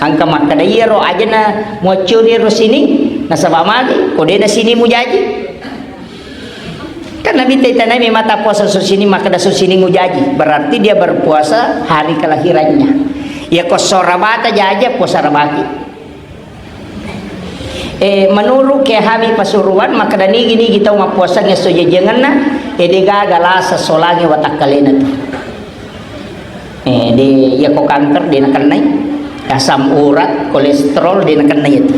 angka makadaya ro aja na mo curi ro sini nasabama magi kode na sini mo jaji kan Nabi tanya mata puasa susini maka da susini mujaji berarti dia berpuasa hari kelahirannya ya kos sorabata jaja puasa rabaki menurut kehami pasuruan maka da gini kita mau puasa ngeso jejengan na edega galasa solange watak kalena tu di ya ko kanker di nakanay asam urat kolesterol di nakanay itu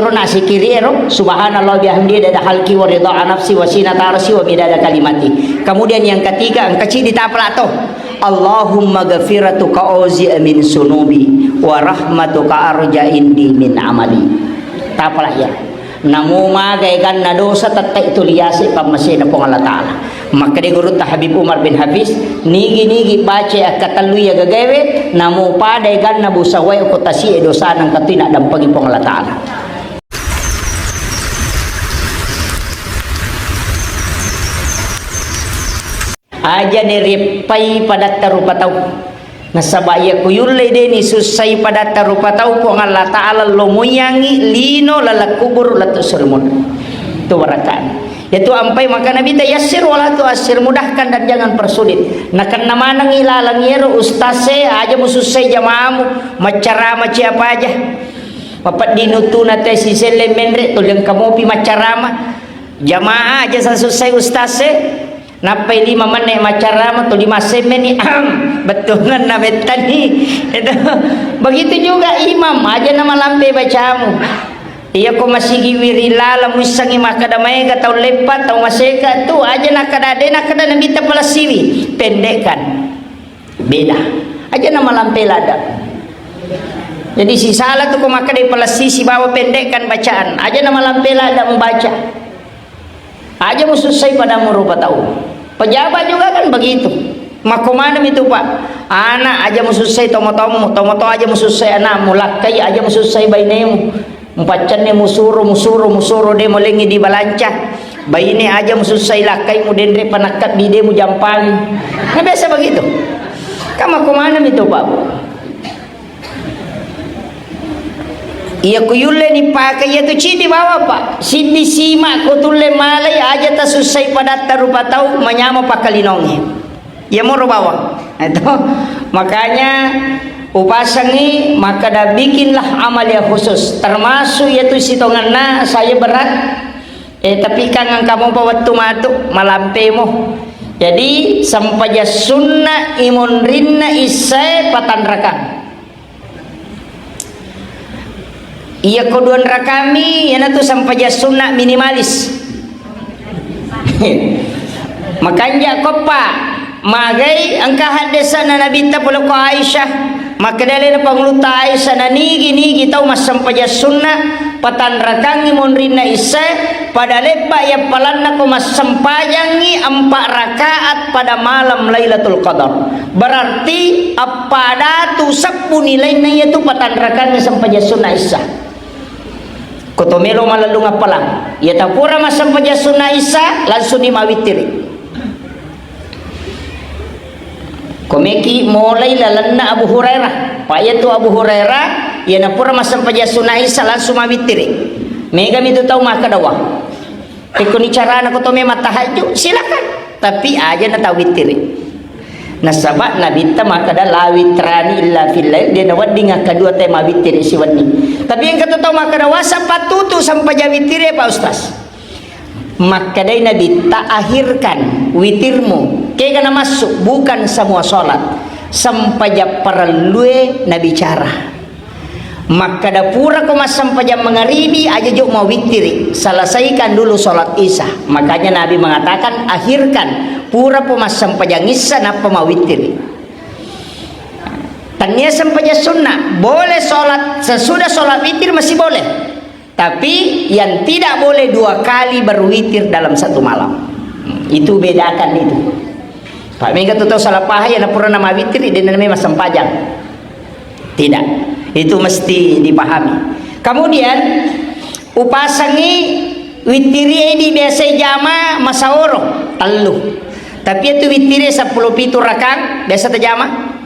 nasi kiri ero subhanallah bihamdi dada halki wa ridha nafsi wa sinata arsi wa midada kalimati. Kemudian yang ketiga angkaci ditapla to Allahumma ghafiratuka auzi min sunubi wa rahmatuka arja indi min amali. Tapla ya namu magaygan na dosa tatta itu liasi pamasina po Allah Ta'ala maka di guru Habib Umar bin Hafiz nigi baca katalu ya gagawe namu padaygan na busaway ko tasi dosa ng katina dampagi po Allah Ta'ala. Aja niripai pada tarupatau nasabaya kuyulle deni susai pada tarupatau po Allah Ta'ala lomuyangi lino lalakubur latu surmun itu warakan itu ampai maka Nabi tayassir wala tu asir mudahkan dan jangan persulit nakan namanang ilalang yero ustase aja mususai jamaamu macara apa aja papat dinutu nate sisele menre tulang kamu pi macarama jamaah aja selesai ustase napai 5 menit macarama tu 5 semen betul kan nabetani itu begitu juga imam aja nama lambe bacamu iya ko masigi wirila musangi makadamay katau lepat tau maseka tu aja nakada nabita pala siwi pendekkan beda aja nama lambe lada jadi si salah tu ko makadai pala sisi bawa pendekkan bacaan aja nama lambe lada membaca aja mususai pada merupa tahu pejabat juga kan begitu makomanam itu pak anak aja mususai tomo-tomo aja mususai anak mulakai aja mususai bainemu pacannya musuro dia melengi di balancah bayi ini aja mususai lakai mudendre panakat bide mu jampang nah biasa begitu kamu makomanam itu pak iya kuyulle ni pakai ya tu cidi bawa pak sini simak kutulle malai aja tak susai pada tarupa tahu menyama pakalinongi ya mau bawa itu makanya upasangi maka dah bikinlah amalia khusus termasuk yaitu sitonganna saya berat tapi kangang kamu bawa tu matuk malampemo jadi sampaja sunnah imun rinna isai patan rakam iya koduan rakami yana tu sampaja sunnah minimalis makanya kopa magai angka hadisa na nabita pula ko Aisyah maka dalil pangluta Aisyah na nigi tau mas sampaja sunnah patan rakangi monrina isa pada lepa ya palanna ko mas sampajangi 4 rakaat pada malam Lailatul Qadar berarti pada tu 10 nilai na itu patan rakangi sampaja sunnah isa kotomelo malalung apalang ya tapura mas sampaja sunnah isa langsung dimawitiri komeki mulai lalanna Abu Hurairah paya tu Abu Hurairah ya napura masam paja sunai salat sumawitiri mega itu tahu maka dawa tekuni cara nak to me matahaju silakan tapi aja na tawitiri nasabak nabi ta maka da lawitrani illa fillail dia nawadi ngakadua tema witiri siwani tapi yang kata tahu maka dawa sapatutu sampai jawitiri Pak Ustaz maka dai nabi tak akhirkan witirmu kaya kana masuk bukan semua sholat sampai perlu nabi cara maka dapura ko mas sampai jam mengharibi aja juk mau witiri selesaikan dulu sholat isya makanya nabi mengatakan akhirkan pura po mas sampai jam isya napa mau witiri tanya sampai jam sunnah boleh sholat sesudah sholat witir masih boleh tapi yang tidak boleh 2 kali berwitir dalam satu malam itu bedakan itu Pak Mega tu tahu salah pahaya na pura nama witir dia namanya masam pajang tidak itu mesti dipahami kemudian upasangi witiri di biasa jama masaworo telu tapi itu witiri 10 pitu rakang biasa terjama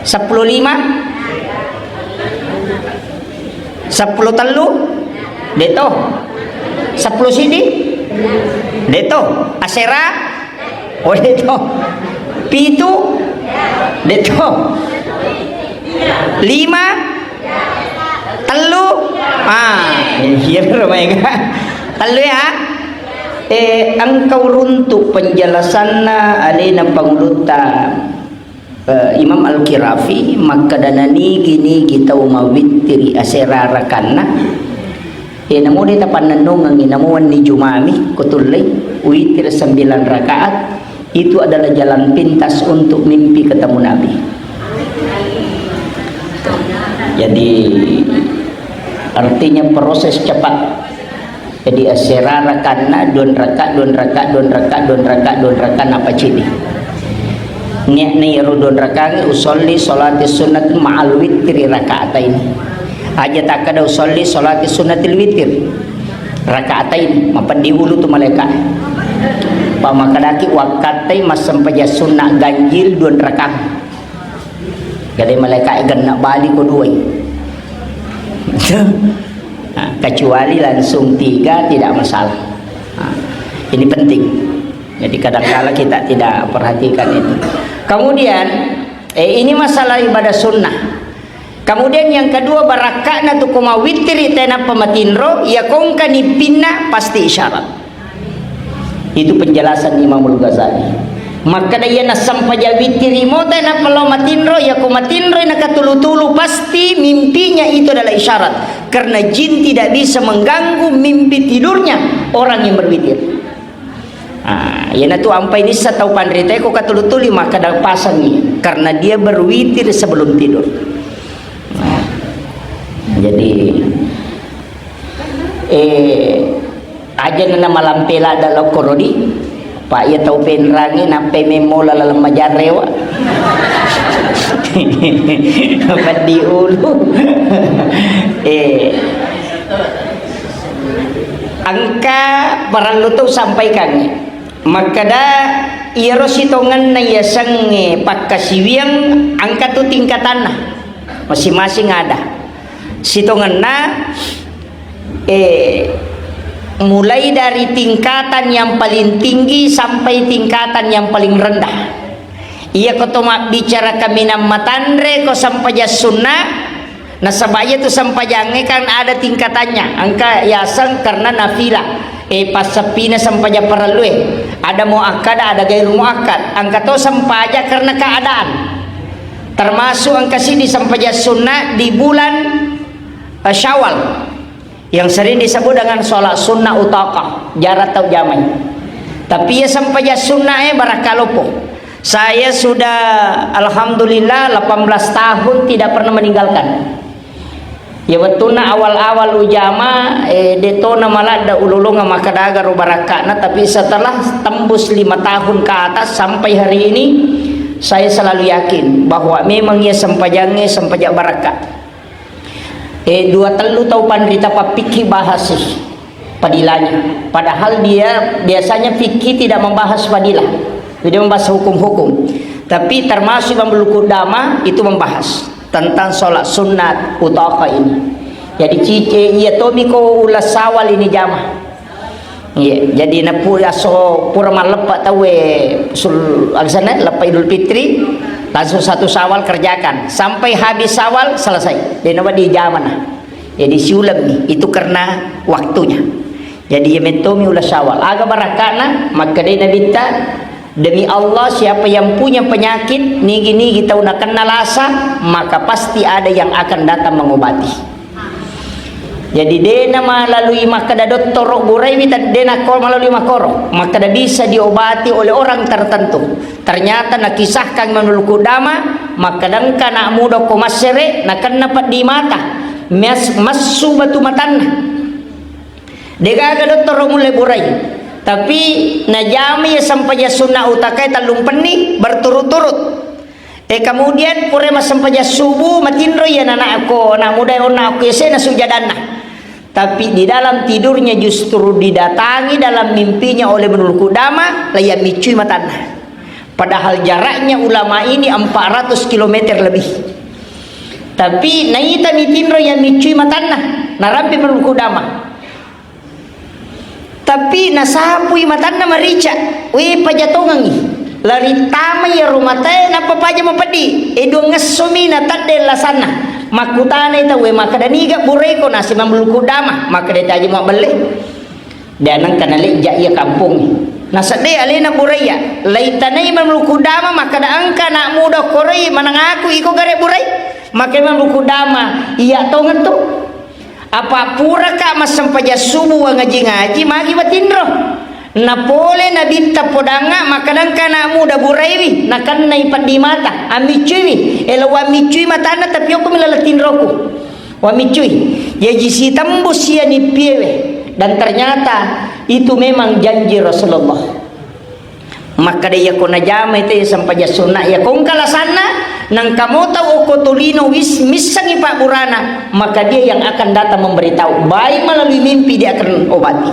10 10 telu deto 10 sidi deto asera oh deto pitu deto 5 telu iya mereka telu ya engkau runtuh penjelasanna alina panguluta Imam Al-Kirafi maka danani gini kita umawitiri asera rakanna namo dita pananong ang inamuan ni Jumami kutulay witir 9 rakaat itu adalah jalan pintas untuk mimpi ketemu Nabi. Jadi artinya proses cepat. Jadi asera rakanna 2 rakaat apa cini ni rudun rakaat usolli salati sunnat ma'al witri rakaatain aja tak ada usolli salati sunnatil witir rakaatain mapandi ulu tu malaikat pamakadaki wakatai mas sampai sunnah ganjil 2 rakaat jadi malaikat genap balik ko 2 kecuali langsung 3 tidak masalah. Ini penting. Jadi kadang-kala kita tidak perhatikan itu. Kemudian ini masalah ibadah sunnah. Kemudian yang kedua barakana tu koma witri tena pamatinro ya kongka ni pinna pasti isyarat. Itu penjelasan Imam Al-Ghazali. Maka daya na sampaja witri mo tena palomatinro ya komatinro na katulu-tulu pasti mimpinya itu adalah isyarat. Karena jin tidak bisa mengganggu mimpi tidurnya orang yang berwitir. Ya tu ampai ni sa tau pandrita ko katulutuli maka dah pasang ni karena dia berwitir sebelum tidur. Jadi aja na malam pela dalam korodi pak ya tau penrangi nape memola dalam majarewa apa diulu angka perlu tu sampaikan maka dah ia rositongan na yasang pagkasiwiyang angka tu tingkatan na masing-masing ada sitongan na mulai dari tingkatan yang paling tinggi sampai tingkatan yang paling rendah. Ia kotoma bicara kami nam matandre ko sampai sunnah nasabaya tu sampai kan ada tingkatannya angka yasang karena nafila pasapina sampai perlu ada muakkad ada gairu muakkad angka to sampai karena keadaan termasuk angka sini sampai sunnah di bulan Syawal yang sering disebut dengan sholat sunnah utaqah jarak atau jamai tapi ya sampai sunnah barakalopo saya sudah alhamdulillah 18 tahun tidak pernah meninggalkan ya betulna awal-awal ujama detona malah ada ululunga makadaga barakana tapi setelah tembus 5 tahun ke atas sampai hari ini saya selalu yakin bahwa memang ia sempajangnya sempajak barakat 2 telu tau pandrita pa fikih bahas padilanya padahal dia biasanya fikih tidak membahas padilah tidak membahas hukum-hukum tapi termasuk Imam Al-Qudama itu membahas tentang sholat sunat utaka ini jadi iya tomiko ulas sawal ini jamah iya jadi na pura so pura malepa tawe sul alsana lepa Idul Fitri langsung 1 Syawal kerjakan sampai habis Syawal selesai dia nama di zaman jadi siulam nih itu karena waktunya jadi ya mentomi ulas Syawal aga barakana maka dia nabita demi Allah siapa yang punya penyakit nigi kita udah kenal asa maka pasti ada yang akan datang mengobati jadi dena melalui maka da dokter burai dena kol melalui makoro maka da bisa diobati oleh orang tertentu ternyata nakisahkan menurut Qudama maka dan kana muda ko masere nakan dapat di mata masu batu matanna dega dokter mulai burai tapi najami ya sampai sunnah utakai talung peni berturut-turut kemudian pure mas sampai subuh matinro ya nana aku na muda ona aku sena sujadana tapi di dalam tidurnya justru didatangi dalam mimpinya oleh menurut Qudama layam micui matana Padahal jaraknya ulama ini 400 km lebih. Tapi naita mitindro yang micui matanna narampi meluku dama. Tapi nasapui matanna marica, we pajatongangi. Lari tama ya rumah teh napa paja mapadi. Edo ngesumi na tadde lasana. Makutana ita we makadaniga bureko nasi meluku dama, makadeta aja mau beli. Danang kanale jaya kampung. Nasade alena buraya laitanai meluku dama makada angka nak muda korei manangaku iko gare burai makai meluku dama iya tongan tu apa pura ka masampaja subuh ngaji magi batindro napole na bitta podanga makadangka nak muda burai wi nakan nai padi mata amicui elo amicui matana tapi aku milalatinroku wamicui ya jisi tembus ya ni piewe. Dan ternyata itu memang janji Rasulullah. Maka dia kona jama itu sampai sunna ya kong kalasana nang kamu tahu okotolino wis misangi Pak Burana, maka dia yang akan datang memberitahu baik melalui mimpi dia akan obati.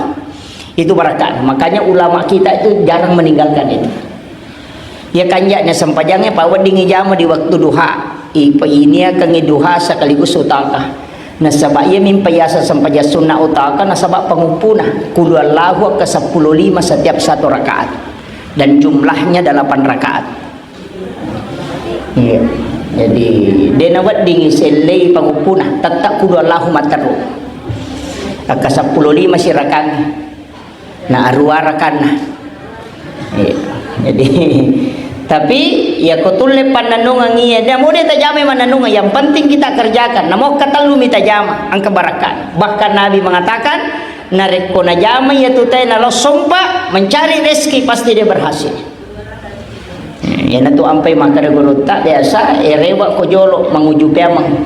Itu barakat. Makanya ulama kita itu jarang meninggalkan itu. Ya kanjaknya sampajangnya Pak Wadingi jama di waktu duha. Ipa ini akan duha sekaligus utaka. Nasabak ia mimpayasa sampaja sunnah utaka nasabak pengupuna kudu Allahu ke 15 setiap satu rakaat dan jumlahnya 8 rakaat. Ya. Jadi denawat dingi selei pengupuna tetap kudu Allahu mataru ke 15 sirakan na aruarakan. Ya. Jadi tapi ya kotulle pananungan iya dia mau dia tajame mananungan yang penting kita kerjakan namo katalumi tajama ang kebarakan. Bahkan Nabi mengatakan nareko najama ya tutai nalo sompa mencari rezeki pasti dia berhasil. Ya natu ampai makara guru tak biasa rewa kojolo menguju pemang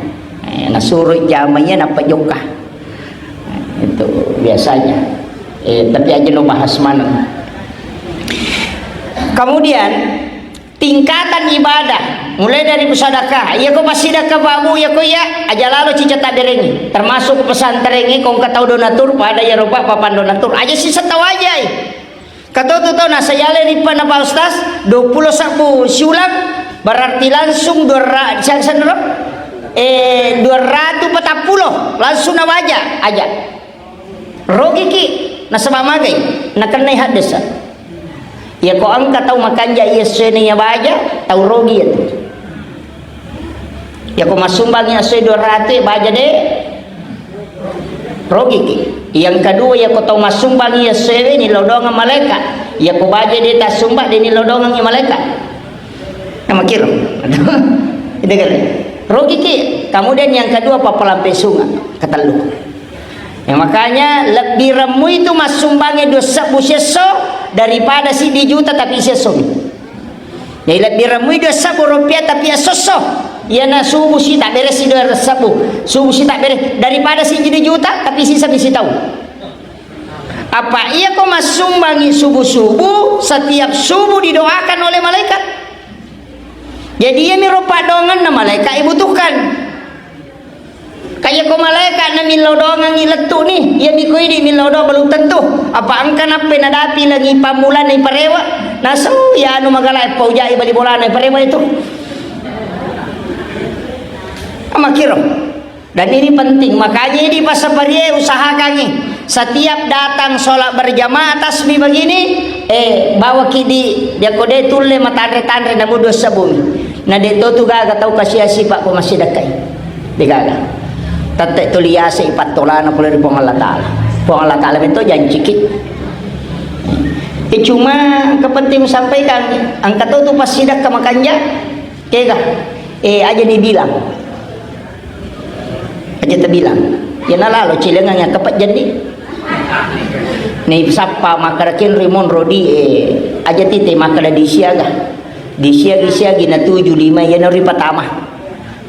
nasuruh jamanya napa joka itu biasanya tapi aja no bahas mana. Kemudian tingkatan ibadah mulai dari bersedekah ya ko pasidakah babu ya ko ya aja lalu cicata derengi termasuk pesantren ini kong katau donatur pada ya roba papan donatur aja sih setau aja katau tu tau nasa yale ni pa na pa ustaz 20 sabu siulang berarti langsung 240 langsung na waja aja rogi ki nasa mamagay nakanay hadesa. Ya kau angkat tahu makanja yesene ya baja tahu rogi itu. Ya kau masumbangnya se 200 baja deh rogi ki. Yang kedua ya kau tahu masumbangnya se ni lodongan malaikat. Ya kau baja deh tak sumbah deh ni lodongan ya malaikat. Nama kira. Itu kan. Rogi ki. Kemudian yang kedua papalampe sungai kata lu. Ya, makanya lebih remu itu masumbangnya dosa buseso daripada si di juta tapi seso. Jadi lebih remu dosa rupiah tapi seso. Ya na subuh si tak beres si 200 subuh si tak beres daripada si jadi juta tapi sisa misi tahu. Apa ia kau masumbangi subuh setiap subuh didoakan oleh malaikat. Jadi ia mirupa dongan na malaikat dibutuhkan. Kayak kau malaikat na milodongan iletu nih, ya mikoi di milodong belum tentu. Apa angkan apa nadapi lagi pamulan ni parewa? Nasu ya anu magalai paujai bali bola ni parewa itu. Amakiro. Dan ini penting, makanya di pasar parie usahakan nih. Setiap datang sholat berjamaah tasbih begini, bawa kidi dia kode tulle matandre na mudo sa bumi. Na dito tu gaga tau kasih pak ko masih dekai. Digaga. Tatek tu liasa ipat tolana pula di Pong Allah Ta'ala. Pong Allah Ta'ala itu janji kit. Cuma kepenting sampaikan angkat tu pas sidak ke makanja kega aja dibilang aja terbilang ya nalalo cilengangnya kepat jadi nih sapa makarakin rimon rodi aja tite makara di siaga na 75 ya nari patama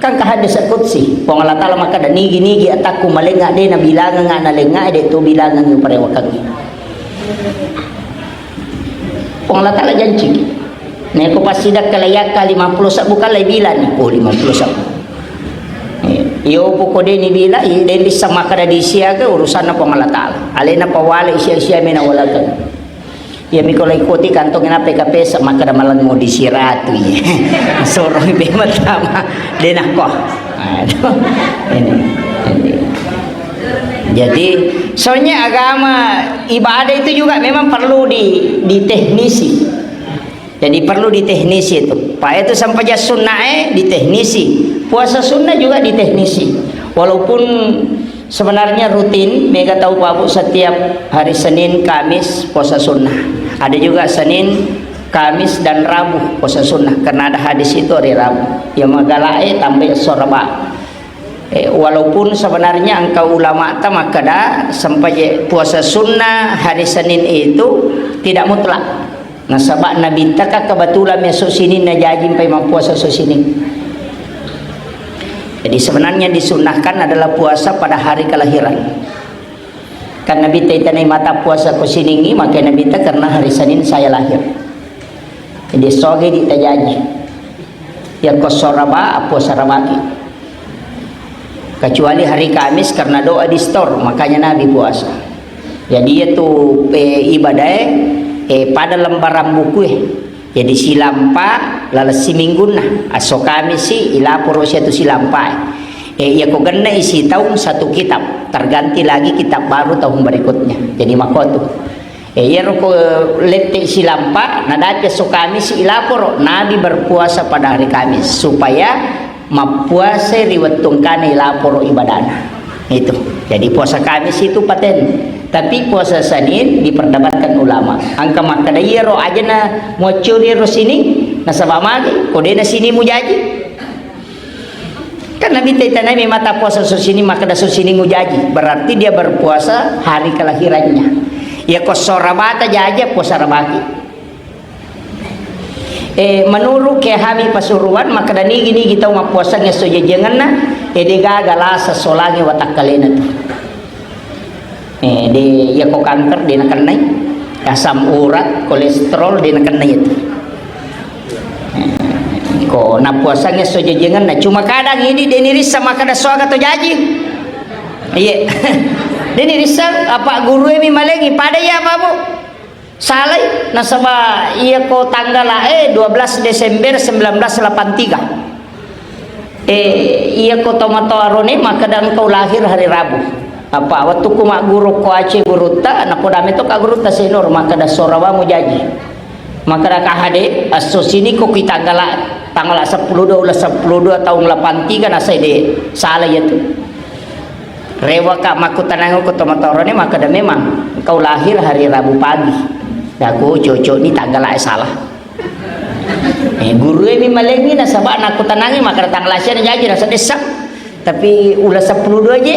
kan kahades akutsi Pong Allah Ta'ala maka dan nigi ataku malenga de na bilangan nga nalenga de to bilangan yung parewa kami Pong Allah Ta'ala janji na ko pasidak kalayak ka 50 sabu kalay bilan 50 sabu iyo po ko din ibila din sama kada di siya ka urusan na Pong Allah Ta'ala alay na pawala siya may nawala ka Ya mi kalau ikuti kantongin PKP sama kada malang mau disiratu ya. Suruh ibe matama denah kok. Aduh. Ini. Jadi soalnya agama ibadah itu juga memang perlu diteknisi. Jadi perlu diteknisi itu. Pak itu sampai jas sunnah diteknisi. Puasa sunnah juga diteknisi. Walaupun sebenarnya rutin, Mega tahu Pak Bu setiap hari Senin, Kamis puasa sunnah. Ada juga Senin, Kamis dan Rabu puasa sunnah karena ada hadis itu hari Rabu. Ya magalae tambah sorba. Walaupun sebenarnya engkau ulama tamakada sampai puasa sunnah hari Senin itu tidak mutlak. Nah sabak Nabi taka kebetulan mesok sini najaji pai puasa sini. Jadi sebenarnya disunnahkan adalah puasa pada hari kelahiran. Kan Nabi taitanai mata puasa kusiningi maka Nabi ta karena hari Senin saya lahir. Jadi soge ditajaji. Ya kosoraba puasa rabaki. Kecuali hari Kamis karena doa di store makanya Nabi puasa. Jadi itu ibadah pada lembaran buku jadi silampa lalu simingguna aso Kamis si ilaporo itu silampa ya kok kena isi tahun satu kitab terganti lagi kitab baru tahun berikutnya jadi makotu ya roko lete silampa nadate so Kamis si ilaporo Nabi berpuasa pada hari Kamis supaya mapuasa riwetungkan ilaporo ibadana itu. Jadi puasa Kamis itu paten. Tapi puasa Senin diperdebatkan ulama. Angka makada ro aja na mau curi ro sini nasabah magi kode na sini mujaji. Kan Nabi tanya mata puasa sini makada sini mujaji. Berarti dia berpuasa hari kelahirannya. Ya kosorabata aja puasa rabaki. Menurut kehami pasuruan maka dani gini kita mau puasa ngeso jejengan na gagal sesolangi watak kalena tu di ya ko kanker di nakanay asam urat kolesterol di nakanay itu ko na puasa ngeso jejengan na cuma kadang ini deniris sama kada soga to jaji iya deniris apa guru mi malengi pada ya apa Bu salai nasaba iya ko tanggal 12 Desember 1983 iya ko tomato arone maka dan kau lahir hari Rabu apa waktu ku mak guru ko Aceh guru ta anak dame to ka guru ta senor maka da sorawa mu jaji maka da kahade aso sini ko kita tanggal 10 tahun 83 nasa de salai itu rewa ka makutanang ko tomato arone maka da memang kau lahir hari Rabu pagi. Aku cocok ni tanggal salah. Guru ini malengi na sabak nak kutanangi maka tanggal asyik na jaji nasa desa. Tapi ulah 10 aja.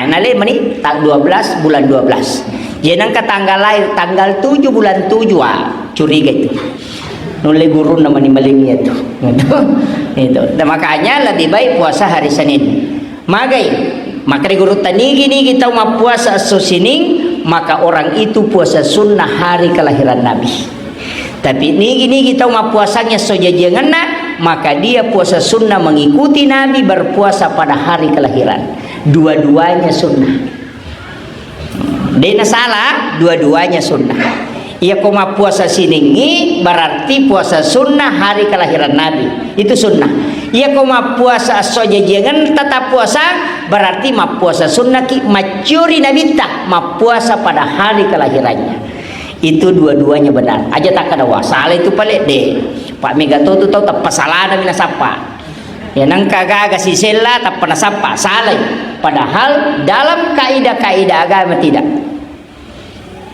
Nale mani tang 12 bulan 12. Jenang ka tanggal lahir tanggal 7 bulan 7 curiga itu. Nule guru nama ni malengi itu. Itu. Dan makanya lebih baik puasa hari Senin. Magai maka guru tani gini kita mau puasa sosining maka orang itu puasa sunnah hari kelahiran Nabi. Tapi ini kita mau puasanya sojajangan maka dia puasa sunnah mengikuti Nabi berpuasa pada hari kelahiran. Dua-duanya sunnah. Dena salah, dua-duanya sunnah. Ia koma puasa siningi berarti puasa sunnah hari kelahiran Nabi. Itu sunnah. Ia koma puasa sojajangan tetap puasa berarti ma puasa sunnah ki macuri Nabi tak ma puasa pada hari kelahirannya. Itu dua-duanya benar. Aja tak ada wasala itu paling deh. Pak Megato tu tahu tak pasalana mina sapa. Ya nang kagak si sela tak pernah sapa salah. Padahal dalam kaidah-kaidah agama tidak.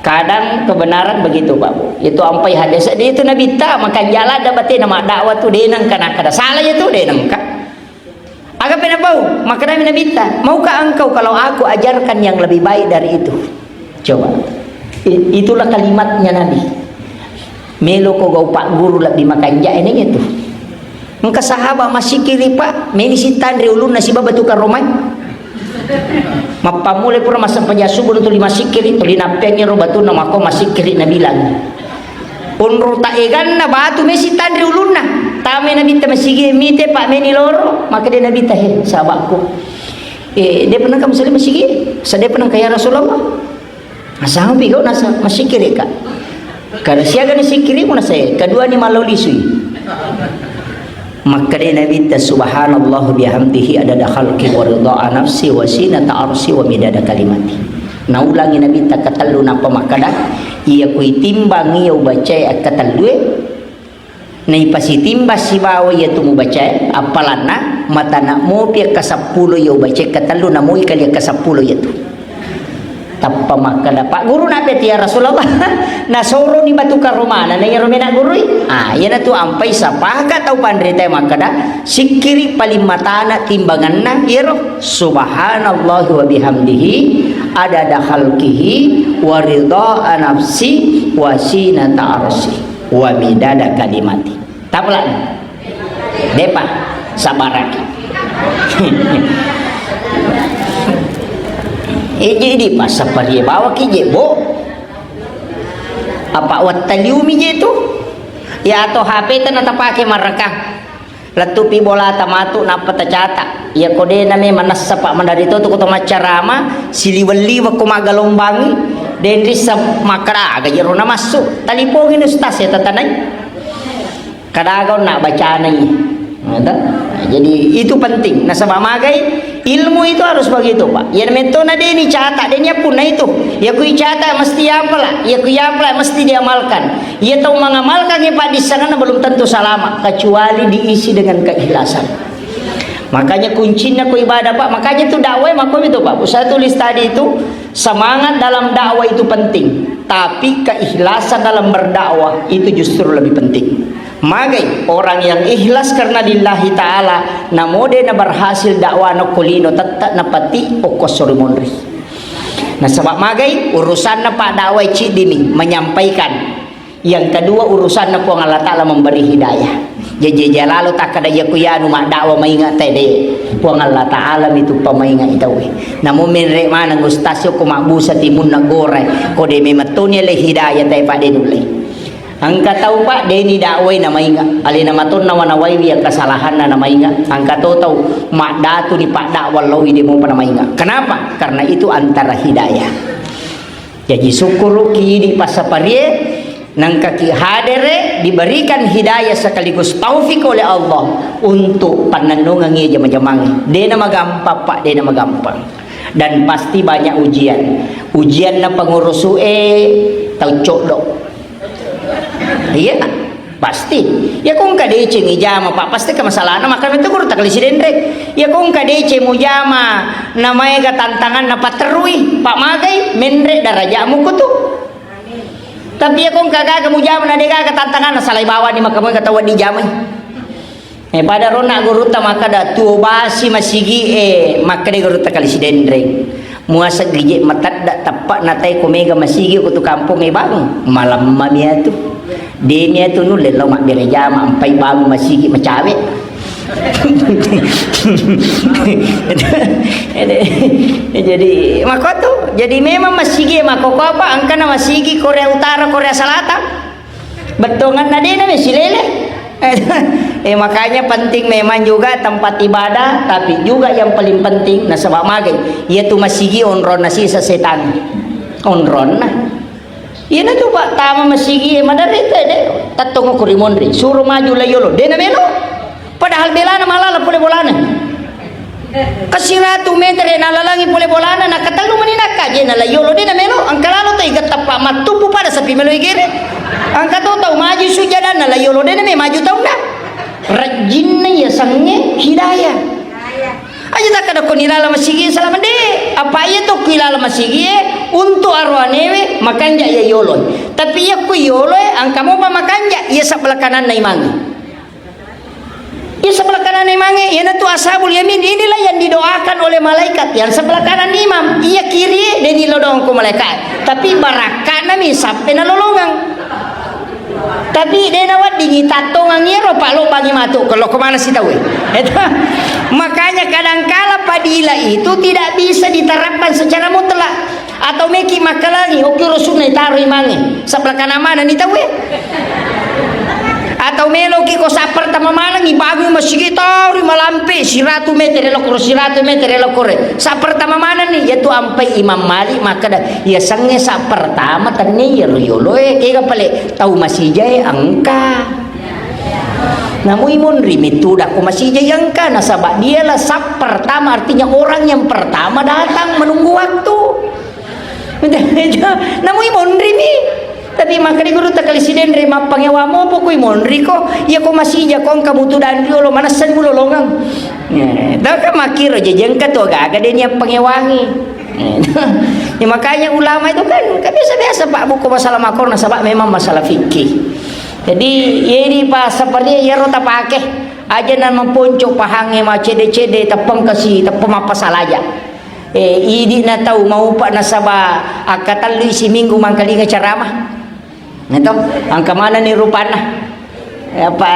Kadang kebenaran begitu Pak Bu. Itu ampai hadis dia itu Nabi tak makan jalan dapat nama dakwah tu denang kana kada salah itu denang ka. Agak pernah bau maka Nabi tak. Maukah engkau kalau aku ajarkan yang lebih baik dari itu? Coba. Itulah kalimatnya Nabi. Melo ko gau Pak guru lebih makan ja ini itu. Engka sahabat masih kiri Pak, meni si tandri ulun nasi babatukan romai. Mapamule pura masa penjasu bulu tu lima sikir itu linapengnya ro batu nama ko masih kiri na bilang. Unro ta egan na batu mesi tandri ulun na. Tame Nabi ta masigi mite Pak meni loro, maka dia Nabi ta he sahabatku. Dia pernah kamu muslim masigi? Saya pernah kaya Rasulullah. Asal bigo nasa masih kiri ka. Karena siaga ni sikiri mo na saya, kedua ni malau lisui. Maka dia Nabi ta subhanallah bihamdihi adada khalqi wa ridha nafsi wa sinata arsi wa midada kalimati. Naulangi Nabi ta katalu napa makada ia kui timbang ia baca katalue nai pasi timba si bawa ia tu baca apalana mata nak mo pia ka 10 ia baca katalu namo ikali ka 10 ia tu. Tappa makada Pak Guru nak ya Rasulullah na soro ni batu karomana na yaro mena guru yana tu ampai sapa ka tau pandre teh makada sikiri paling matana timbangan na yaro subhanallah wa bihamdihi adada khalqihi wa ridha nafsi wa sinata arsi wa midada kalimati taplan depa sabaraki. Jadi pas apa dia bawa ki bo apa wataliumi je tu ya atau HP tan ata pake maraka latupi bola tamatu napa tacata ya kode name manas sapa mandarito tu kuto macarama siliwali wa kumagalombangi den risa makara aga jero na masuk talipongin ustaz ya tatanay kadagaw na bacanay ada. Jadi itu penting. Nah sebab magai ilmu itu harus begitu Pak. Ya metona dia ni catat dia pun na itu. Ya kui catat mesti apalah. Ya kui apalah mesti diamalkan. Ya tahu mengamalkan ya Pak di sana belum tentu selamat kecuali diisi dengan keikhlasan. Makanya kuncinya ku ibadah Pak. Makanya itu dakwah makom itu Pak. Saya tulis tadi itu semangat dalam dakwah itu penting. Tapi keikhlasan dalam berdakwah itu justru lebih penting. Magai orang yang ikhlas karena lillahi ta'ala namode na berhasil dakwah no kulino tatta na pati o kosori monri. Nah sebab magai urusan na Pak dakwah cidini menyampaikan. Yang kedua urusan na po Allah ta'ala memberi hidayah. Jadi lalu tak kada ya kuyanu mak dakwah maingat tede. Po Allah ta'ala itu pamaingat itawe. Namun menrek mana gustasyo ko makbusa timun na gore ko de mematunya le hidayah tay Pak denule. Angka tahu Pak deni dakwai nama inga alina matun nama nawai yang kesalahan nama inga angka tahu mak datu ni Pak dakwah lawi demo nama inga. Kenapa? Karena itu antara hidayah. Jadi syukur ki pasaparie nang kaki hadere diberikan hidayah sekaligus taufik oleh Allah untuk pananungan ia jama-jamangi. Dena magampang Pak, dena magampang. Dan pasti banyak ujian. Ujian na pengurus tau codok. Iya pasti ya kung kadece ngijama Pak pasti ka masalah na maka itu guru takli sidendrek ya kung kadece mo jama namay ga tantangan na paterui Pak magay menre darajamu ko tu tapi ya kung kagaga mo jama na dega ka tantangan na salay bawa ni makamoy katawan di jamay pada rona guru ta maka da tuobasi masigi maka de guru takali sidendrek muasa gije matat da tapak natai komega masigi ko tu kampung bang malam mamia tu denia tu nu lelo mak bereja mak ampai bang masigi macawe jadi makotu jadi memang masigi makoko apa angkana masigi Korea Utara Korea Selatan betongan nadena mesilele. Makanya penting memang juga tempat ibadah tapi juga yang paling penting nah sebab magay yaitu masigi onron na si sa setan onron na iya na tu Pak tama masigi madarita tatong ko rimondri suruh maju layolo de na melo padahal belana malala pule bolana kasiratu metre nalalangi pule bolana nakatalu maninaka je na layolo de na melo ang kalalo tay gatapa matupu pada sa pimelo igere ang kataw maju sujadan na layolo de na me maju taw na rajin ya sangnya hidayah aja tak kada ko nilala masigi salaman de apa ya to kilala masigi untuk arwanewe makanja ya yolon tapi ya ku yoloy ang kamo pa makanja ya sebelah kanan na imangi ya sebelah kanan na imangi ya tu ashabul yamin inilah yang didoakan oleh malaikat yang sebelah kanan imam iya kiri dan dilodong ku malaikat tapi barakana mi sampai na lolongang tapi dia nawat dingi tatongan ngiro Pak lo bagi matu kalau kemana sih tahu makanya kadangkala padila itu tidak bisa diterapkan secara mutlak atau meki makalagi oke rusuh nih taruh imangi sebelah kanan mana nih tahu atau tau melo ki ko sa pertama malang ibago masigi tau malampe 100 meter lokor 100 meter lokor sa pertama mana ni yaitu ampai Imam Malik maka ya sange sa pertama tani yolo kaya pale tau masijay angka namun imun rimitu dak ko masijay angka nasaba dia lah sa pertama artinya orang yang pertama datang menunggu waktu namun imun rimi tapi makanya guru tak kalisiden rema pangewa mo po koy monri ko ya ko masija ko kamu tu dan lo manasan mo lolongang dah ka makiro jejeng ka to gaga din yang pangewangi ya makanya ulama itu kan biasa-biasa Pak buku masalah makor nasabak memang masalah fikih jadi ini pa seperti ya rota pakai aja nan mempuncuk pahange ma cede-cede tapang kasih tapang mapasal aja idi na tahu mau pak nasaba akatan lu isi minggu mangkali ceramah itu angka mana nih rupana apa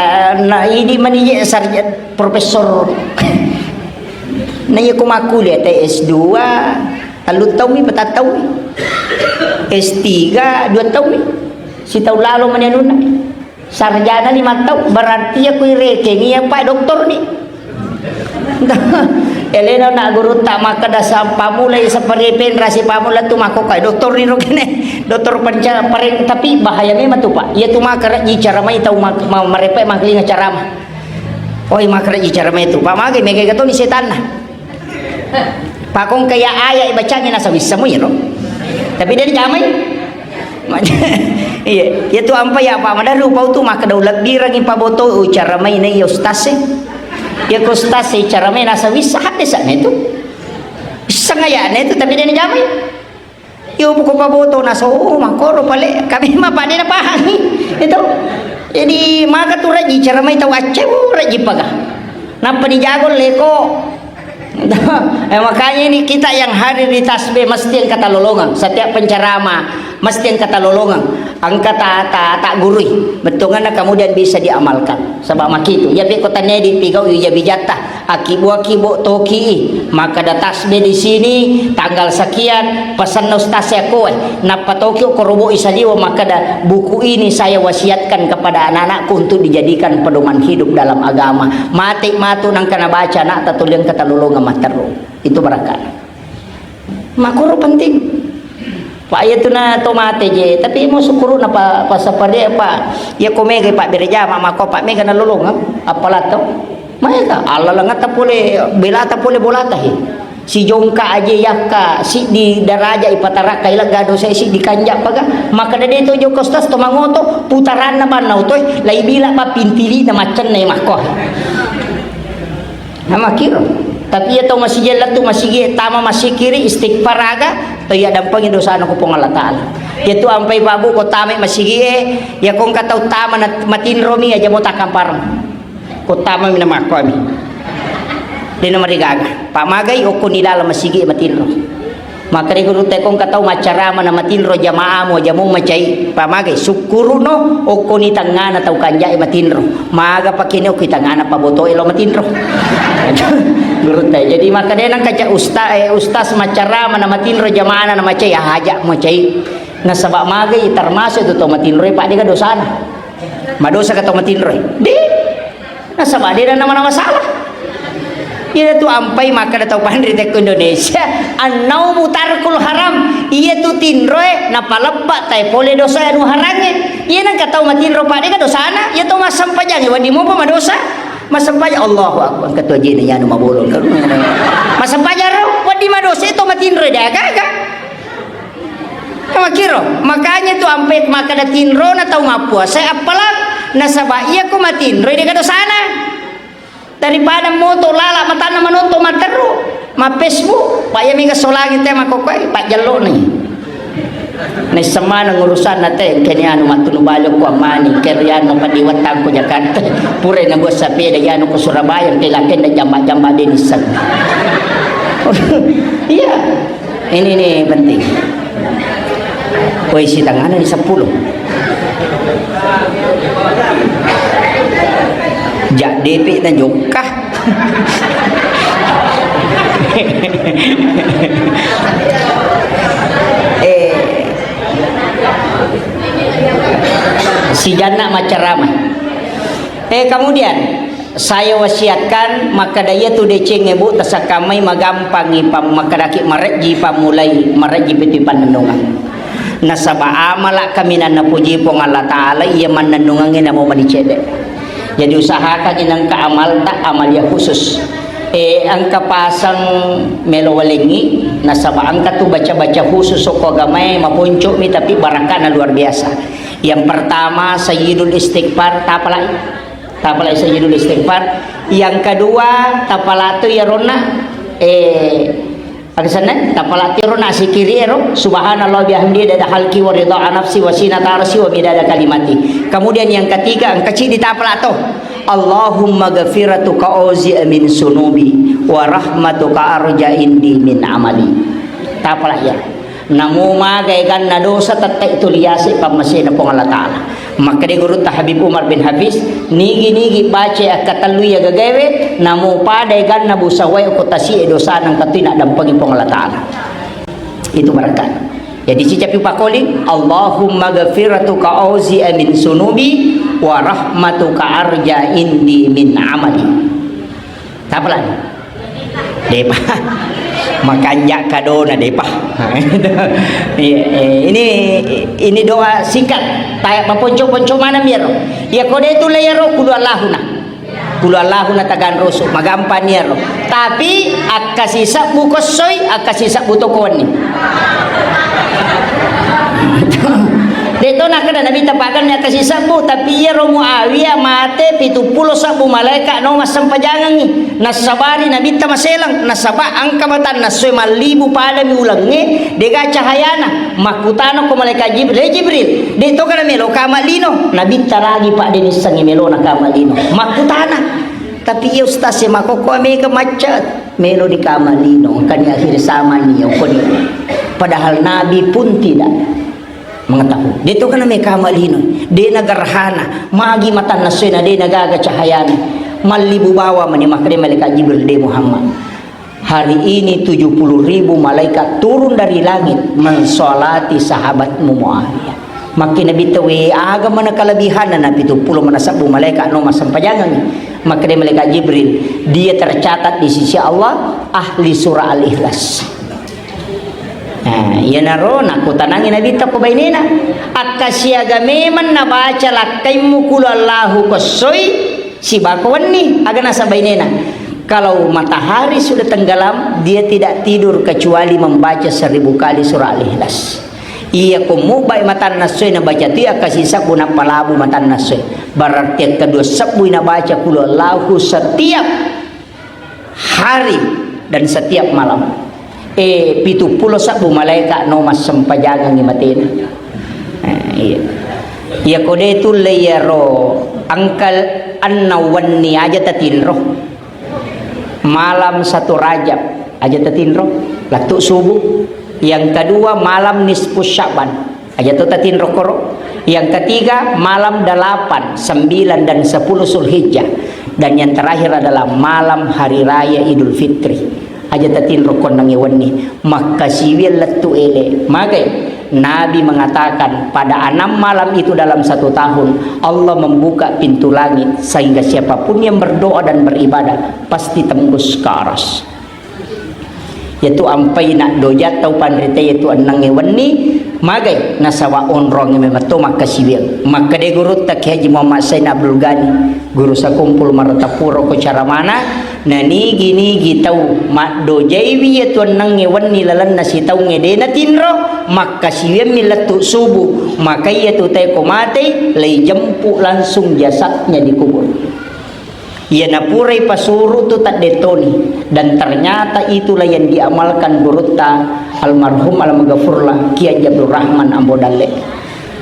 nah ini mani sarjana profesor nanya kumaku lihat S2 lalu tahu mi betat tahu S3 2 tahun mi si tahun lalu mana nuna sarjana 5 tahun berarti aku rekengi ya pak doktor nih Elena nak guru tak maka dah pamulai seperti penrasi pamula tu mako kai doktor ni rokene doktor panca pareng tapi bahaya memang tu pak ia tu maka cara mai tahu merepek makli cara mah oi maka cara mai tu pak mage mege gato ni setan nah pakong kaya ayat bacanya nasa bisa mo yero tapi dia jamai iya ia tu ampa ya pak madaru pau tu maka daulat dirang ipaboto cara mai ni ustaz ya kostasi cara main asa bisa hadis itu sangaya itu tapi dia jamai yo buku paboto naso makoro pale kami mah pade na pahami itu jadi maka tu raji cara main tahu aceh raji paga napa dijago leko makanya ini kita yang hadir di tasbih mesti yang kata lolongan setiap penceramah mesti yang kata lolongan angka tak gurui betungan kemudian bisa diamalkan sebab makitu ya be kota di pigau ya bijata akibu toki maka ada tasbih di sini tanggal sekian pesan ustaz aku napa toki korobo isaliwa maka ada buku ini saya wasiatkan kepada anak-anakku untuk dijadikan pedoman hidup dalam agama mati matu nang kana baca nak tatulian kata lolongan materu itu berangkat makuro penting Pak ya tu na tomate je tapi mo sukuru na pa sapade pa ya komege pak bereja mama ko pak mega na lulung apalat to maika alla lang ta pole belata pole bolata he si jongka aja yakka si di daraja ipatara kaila gado sa si di kanja paga maka dede to jo kostas to mangoto putaran na ban nautoy lai bila pa pintili na macen na mako nama kiro tapi ya to masih jalan tu masih tama masih kiri istighfar aga to ya dampangin dosa ko pong Allah taala ya tu ampai babu ko tame masih ya kong katau tama na matin romi aja mo takampar ko tama mi na mako mi dino marigaga pamagay o ko nilala masih matin ro maka ri guru te kong katau macarama na matin ro jamaah mo jamo macai pamagay sukuru no o ko ni tangana tau kanja matin ro maga pakino ko tangana paboto ilo matin ro guru teh jadi maka dia nang kaca ustaz macarama na matin ro jamaah na macai haja macai nasaba magay termasuk itu to matin ro pak dia dosana madosa ka to matin ro di nasaba dia na masalah ia tu ampai maka datau pandri tek Indonesia annau mutarkul haram ia tu tinroe na palebak tai pole dosa anu harange ia nang katau matinro pade ka dosana ia tu masam pajang wadi mo pa madosa masam pajang Allahu akbar ketua jina ya anu mabolon ka masam pajang wadi madosa itu matinro daga ka makiro makanya tu ampai maka datinro na tau ngapua saya apalang nasaba ia ko matinro de ka dosana daripada moto lala matana manoto materu ma Facebook pak ya mingga solagi teh makokoi pak jalo nih nih semana ngurusan nate kene anu matunu balok ko mani kerian no padiwatang ko Jakarta pure na go sapi da yano ko Surabaya tilaken da jamba-jamba denisan iya ini nih penting woi si tangan di 10 jak DP dan jokah si jana macarama Kemudian saya wasiatkan maka daya tu deceng ibu tasakamai magampangi pam makadaki mareji pamulai mareji piti panenungan nasaba amala kami na napuji pong Allah Ta'ala iya manenungangin na mo manicede. Jadi usahakan inang kaamal tak amal ya khusus. Ang kapasang melowalengi nasaba ang katu baca-baca khusus o gamay mapunco mi tapi baraka na luar biasa. Yang pertama sayyidul istighfar tapalai sayyidul istighfar. Yang kedua tapalatu ya rona ada sana tapalatu ya rona sikiri ero subhanallah bihamdi dada halki wa ridha nafsi wa sinata arsi wa midada kalimati. Kemudian yang ketiga ang kecil di tapalatu Allahumma ghafiratuka auzi'a min sunubi wa rahmatuka arja indi min amali. Tapalah ya. Namo magaygan na dosa tatta itu liyasi pamasina pong Allah Ta'ala. Maka di guru Habib Umar bin Hafiz nigi baca akatalu ya gagawe namo padaygan na busaway o kutasi dosa ng katina dampagi pong Allah Ta'ala. Itu barakan. Jadi cicapi pakoli Allahumma ghafiratuka auzi'a min sunubi wa rahmatuka arja indi min amali. Tapalan depa makanya kado na depa. Ini doa singkat tayak maponco mana miro ya kode itu layaro kudu Allahuna tagan rusuk magampan yaro tapi akasisa bukosoy akasisa butokon ni Dito na kada nabi tapakan niya kasi sabu tapi iya ro Muawiyah mate 70 sabu malaika no masampajangan ni nasabari nabi ta maselang nasaba ang kamatan nasoy malibu pada mi ulangi dega cahayana makutano ko malaika Jibril dito kada melo kamalino nabi taragi pa dinis sang melo na kamalino makutana tapi iya ustaz si makoko ame ka macet melo di kamalino kanya akhir sama niyo ko padahal nabi pun tidak mengetahui. Dito ka na may kamalino. Di nagarhana. Magi matan na suy na di nagaga cahayana. Malibubawa man ni makri malaikat Jibril di Muhammad. Hari ini 70.000 malaikat turun dari langit mensolati sahabatmu Muawiyah. Makin nabitawi aga man kalabihan na 70 manasabu malaikat no masampajangan. Makri malaikat Jibril dia tercatat di sisi Allah ahli surah Al-Ikhlas. Iya naro nak kutanangin nabi ta ko bainena akasiaga meman nabaca lakaimu kulallahu kosoy si bakawan ni aga nasa bainena kalau matahari sudah tenggelam dia tidak tidur kecuali membaca 1000 kali surah Al-Ikhlas. Iya kumubay matan nasoy na baca tu akasisa guna palabu matan nasoy berarti yang kedua sabu na baca kulallahu setiap hari dan setiap malam. 70 sabu malaikat no mas sempajangan ni matina. Iya. Ya kode itu layaro angkal annawanni aja tatinro. Malam 1 Rajab aja tatinro. Latu subuh. Yang kedua malam nisfu Sya'ban aja tatinro koro. Yang ketiga malam 8, 9 dan 10 Zulhijjah. Dan yang terakhir adalah malam hari raya Idul Fitri. Aja tatin rokon nang iwan ni makasiwil latu ele magai Nabi mengatakan pada 6 malam itu dalam 1 tahun Allah membuka pintu langit sehingga siapapun yang berdoa dan beribadah pasti tembus ke aras yaitu ampai nak dojat tau panrita yaitu nang iwan ni magai nasawa onrong yang memato makasiwil maka de guru tak Haji Muhammad Sain Abdul Ghani guru sakumpul maratapuro ko cara mana na nigi tau mak dojaiwi yaitu nang ngewan nilalan nasi tau ngede na tinro maka siwem milatu subuh maka yaitu tay komate lay jempu langsung jasadnya dikubur ia napurai pasuru tu tak detoni dan ternyata itulah yang diamalkan gurutta almarhum al-maghfurlah Kiai Abdul Rahman Ambodale.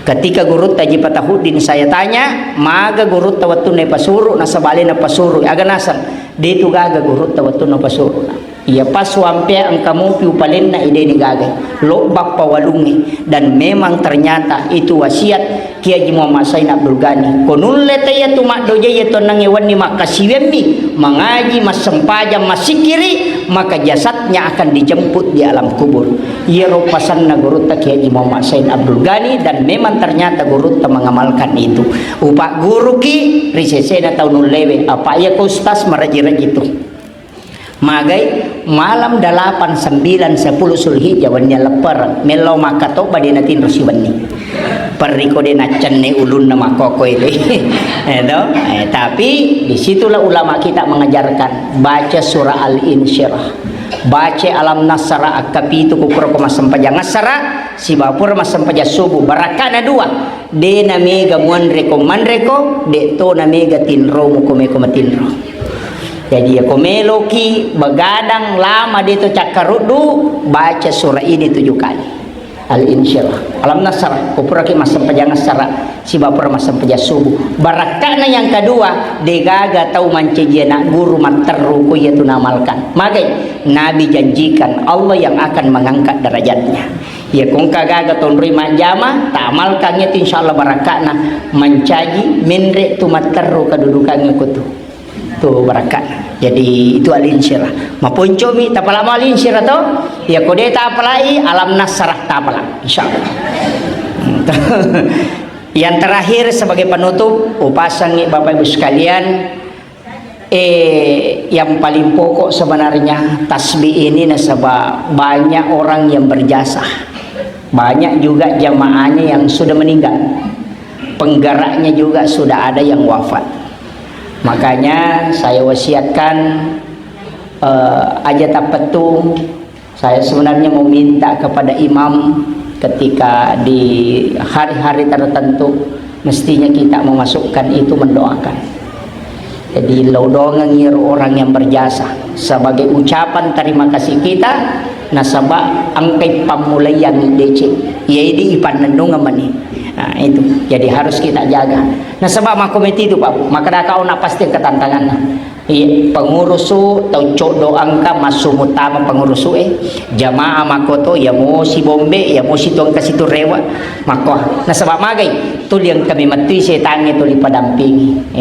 Ketika gurutta Haji Patahudin saya tanya maga gurutta waktu na pasuru nasabali na pasuru aga nasan dito gaga gurutta waktu na pasuru iya pas wampe ang kamu piupalin na ide ni gaga lobak pawalungi dan memang ternyata itu wasiat Kiai Muhammad Sain Abdul Ghani konun letaya tumak doja yato nang ewan ni makasiwemi mengaji mas sempajam masikiri maka jasadnya akan dijemput di alam kubur. Ia rupasan na guru ta Kiai Muhammad Said Abdul Ghani, dan memang ternyata guru ta mengamalkan itu. Upak guru ki risesena tahun lewe apa ya ku ustaz meraji-raji itu. Magai malam 8, 9, 10 Zulhijjah wanya lepar melo makato badina tin rusiwani. Periko de nacenne ulun nama koko itu. Tapi disitulah ulama kita mengajarkan baca surah Al-Insyirah, baca alam nasara akapitu kupura kumasampaja ngasara si bapur masampaja subuh barakana dua de na mega manreko de to na mega tinro mukomeko matinro. Jadi ya komeloki begadang lama dia tu cakarudu baca surah ini 7 kali. Al-Insyirah, alam nasara kupura ki masampaja ngasara si bapur masampaja subuh barakana yang kedua degaga tau mancejena guru materu ku yaitu namalkan. Magai Nabi janjikan Allah yang akan mengangkat derajatnya. Ya kung kagaga tonri manjama tamalkan itu insyaallah barakana mencaji minre tu materu kedudukannya kutu tu barakana. Jadi itu Al-Insyirah. Mapuncomi tapala Al-Insyirah to ya kode tapalai alam nasrah tapala insyaallah. Yang terakhir sebagai penutup upasan Bapak Ibu sekalian, yang paling pokok sebenarnya tasbih ini nasabah banyak orang yang berjasa, banyak juga jamaahnya yang sudah meninggal, penggeraknya juga sudah ada yang wafat. Makanya saya wasiatkan aja tapetu, saya sebenarnya mau minta kepada imam ketika di hari-hari tertentu mestinya kita memasukkan itu mendoakan. Jadi laudongan ngir orang yang berjasa sebagai ucapan terima kasih kita nasabah angkai pamulai yang DC yaitu ipan nendung amani. Nah itu jadi harus kita jaga. Nasabah makomiti itu Pak, maka kau nak pasti ketantangan. Pengurusu atau codo angka masuk utama pengurusu jamaah makoto ya mau si bombe ya mau si tuang kasih tu rewa maka nasabah magai tu yang kami mati setannya tu dipadampingi.